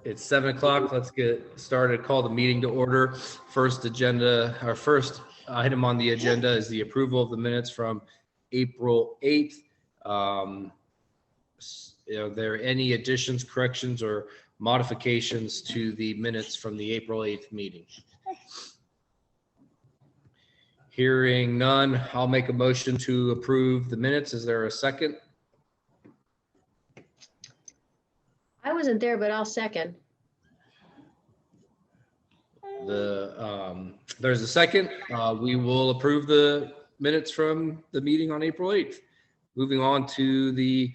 It's 7 o'clock. Let's get started. Call the meeting to order. First item on the agenda is the approval of the minutes from April 8th. Are there any additions, corrections, or modifications to the minutes from the April 8th meeting? Hearing none, I'll make a motion to approve the minutes. Is there a second? I wasn't there, but I'll second. There's a second. We will approve the minutes from the meeting on April 8th. Moving on to the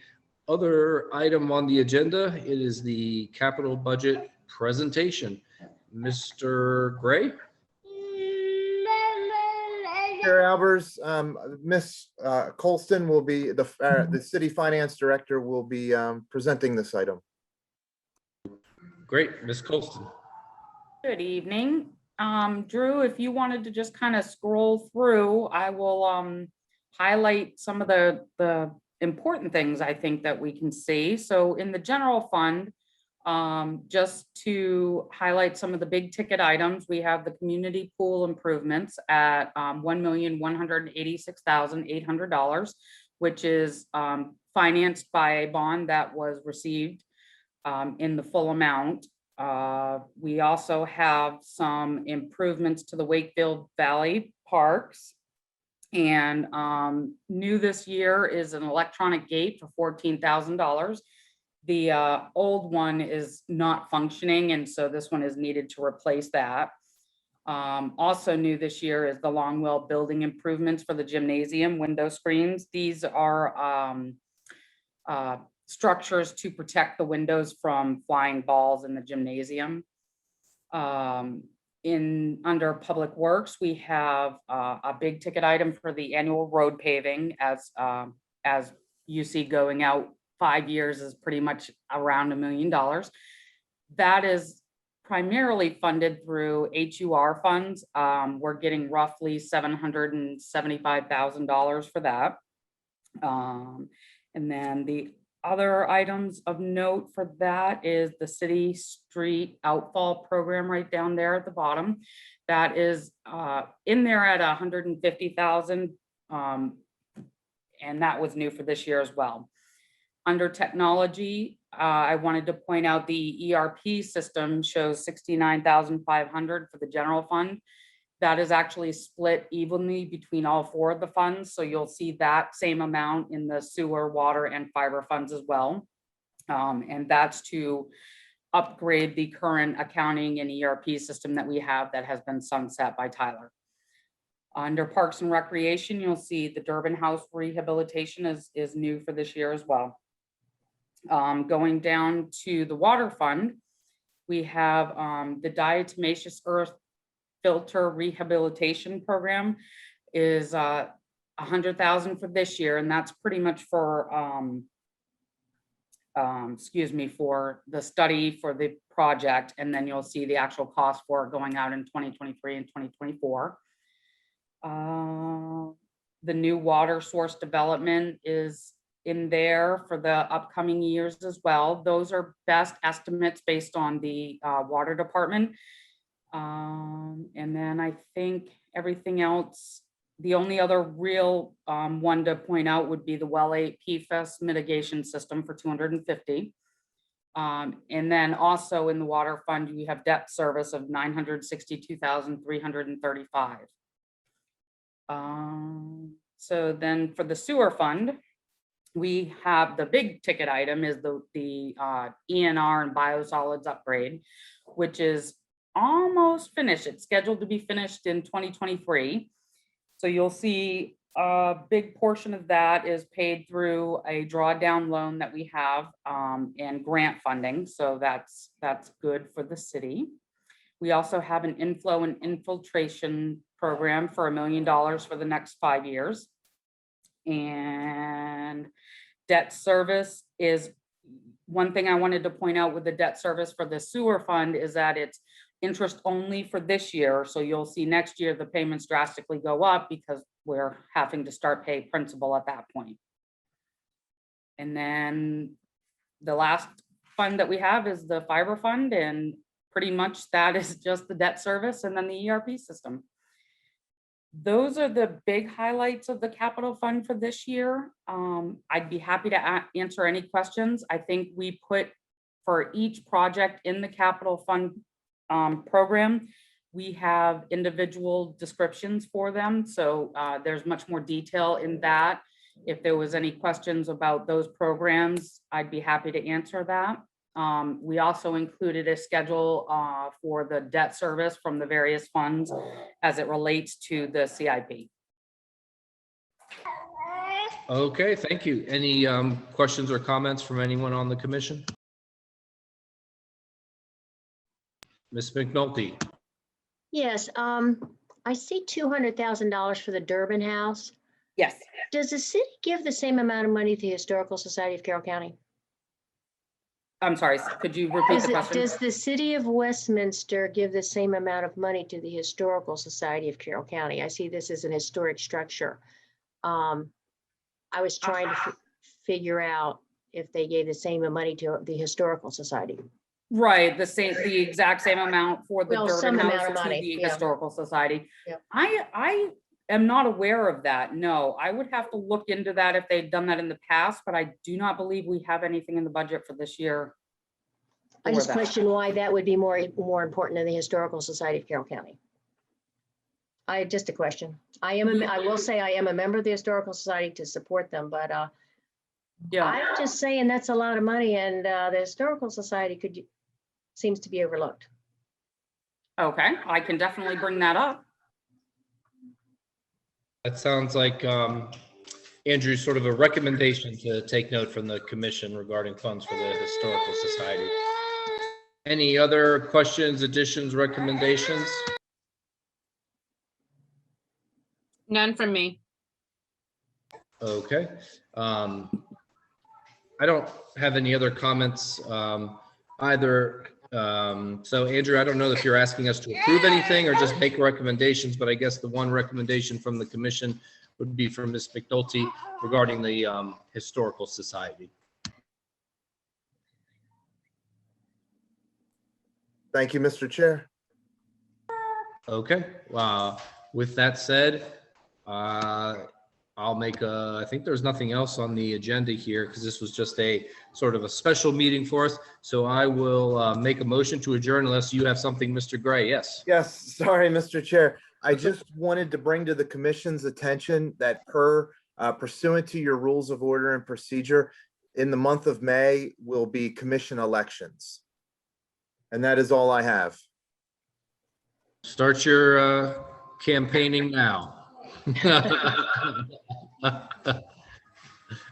other item on the agenda, it is the capital budget presentation. Mr. Gray? Chair Albers, Ms. Colston will be, the city finance director will be presenting this item. Great, Ms. Colston. Good evening. Drew, if you wanted to just kind of scroll through, I will highlight some of the important things I think that we can see. So in the general fund, just to highlight some of the big ticket items, we have the community pool improvements at $1,186,800, which is financed by a bond that was received in the full amount. We also have some improvements to the Wakefield Valley parks. And new this year is an electronic gate for $14,000. The old one is not functioning, and so this one is needed to replace that. Also new this year is the Longwell building improvements for the gymnasium window screens. These are structures to protect the windows from flying balls in the gymnasium. Under Public Works, we have a big ticket item for the annual road paving, as you see going out 5 years is pretty much around $1 million. That is primarily funded through HUR funds. We're getting roughly $775,000 for that. And then the other items of note for that is the city street outfall program right down there at the bottom. That is in there at $150,000, and that was new for this year as well. Under technology, I wanted to point out the ERP system shows $69,500 for the general fund. That is actually split evenly between all 4 of the funds. So you'll see that same amount in the sewer, water, and fiber funds as well. And that's to upgrade the current accounting and ERP system that we have that has been sunset by Tyler. Under Parks and Recreation, you'll see the Durbin House rehabilitation is new for this year as well. Going down to the water fund, we have the diatomaceous earth filter rehabilitation program is $100,000 for this year, and that's pretty much for for the study for the project, and then you'll see the actual cost for it going out in 2023 and 2024. The new water source development is in there for the upcoming years as well. Those are best estimates based on the water department. And then I think everything else, the only other real one to point out would be the Well 8 PFAS mitigation system for $250,000. And then also in the water fund, we have debt service of $962,335. So then for the sewer fund, we have the big ticket item is the ENR and biosolids upgrade, which is almost finished. It's scheduled to be finished in 2023. So you'll see a big portion of that is paid through a drawdown loan that we have and grant funding. So that's good for the city. We also have an inflow and infiltration program for $1 million for the next 5 years. And debt service is one thing I wanted to point out with the debt service for the sewer fund is that it's interest only for this year. So you'll see next year the payments drastically go up because we're having to start pay principal at that point. And then the last fund that we have is the fiber fund, and pretty much that is just the debt service and then the ERP system. Those are the big highlights of the capital fund for this year. I'd be happy to answer any questions. I think we put for each project in the capital fund program, we have individual descriptions for them. So there's much more detail in that. If there was any questions about those programs, I'd be happy to answer that. We also included a schedule for the debt service from the various funds as it relates to the CIP. Okay, thank you. Any questions or comments from anyone on the commission? Ms. McNulty? Yes, I see $200,000 for the Durbin House. Yes. Does the city give the same amount of money to the Historical Society of Carroll County? I'm sorry, could you repeat the question? Does the city of Westminster give the same amount of money to the Historical Society of Carroll County? I see this as an historic structure. I was trying to figure out if they gave the same amount of money to the Historical Society. Right, the exact same amount for the Well, Durbin some amount House of to money, the yeah. Historical Society. Yep. I am not aware of that. No, I would have to look into that if they've done that in the past, but I do not believe we have anything in the budget for this year. I for just that. question why that would be more important than the Historical Society of Carroll County. Just a question. I will say I am a member of the Historical Society to support them, but Yeah, I'm just saying that's a lot of money, and the Historical Society seems to be overlooked. okay, I can definitely bring that up. That sounds like, Andrew, sort of a recommendation to take note from the commission regarding funds for the Historical Society. Any other questions, additions, recommendations? None from me. Okay. I don't have any other comments either. So Andrew, I don't know if you're asking us to approve anything or just make recommendations, but I guess the one recommendation from the commission would be from Ms. McNulty regarding the Historical Society. Thank you, Mr. Chair. Okay. With that said, I'll make I think there's nothing else on the agenda here because this was just a sort of a special meeting for us. So I will make a motion to adjourn unless you have something, Mr. Gray. Yes. Yes, sorry, Mr. Chair. I just wanted to bring to the commission's attention that pursuant to your rules of order and procedure, in the month of May will be commission elections. And that is all I have. Start your campaigning now. I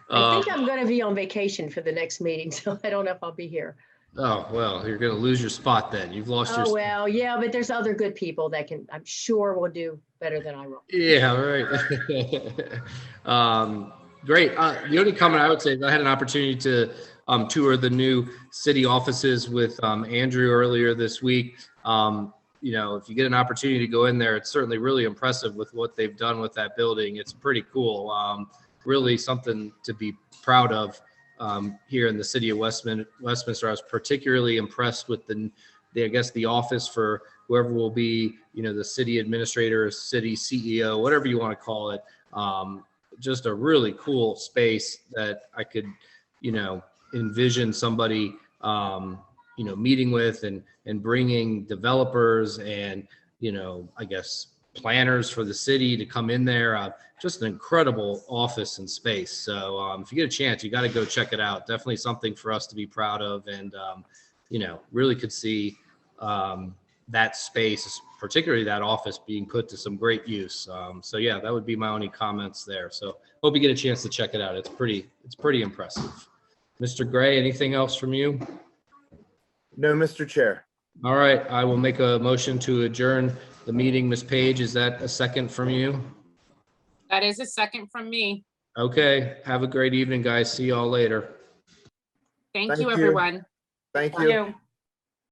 think I'm going to be on vacation for the next meeting, so I don't know if I'll be here. Oh, well, you're going to lose your spot then. You've lost your. Oh, well, yeah, but there's other good people that I'm sure will do better than I will. Yeah, right. Great. The only comment I would say is I had an opportunity to tour the new city offices with Andrew earlier this week. You know, if you get an opportunity to go in there, it's certainly really impressive with what they've done with that building. It's pretty cool. Really something to be proud of here in the city of Westminster. I was particularly impressed with I guess the office for whoever will be, you know, the city administrator, city CEO, whatever you want to call it. Just a really cool space that I could, you know, envision somebody, you know, meeting with and bringing developers and, you know, I guess planners for the city to come in there. Just an incredible office and space. So if you get a chance, you got to go check it out. Definitely something for us to be proud of, and you know, really could see that space, particularly that office, being put to some great use. So yeah, that would be my only comments there. So hope you get a chance to check it out. It's pretty impressive. Mr. Gray, anything else from you? No, Mr. Chair. All right, I will make a motion to adjourn the meeting. Ms. Page, is that a second from you? That is a second from me. Okay, have a great evening, guys. See y'all later. Thank Thank you, you. everyone. Thank Thank you. you.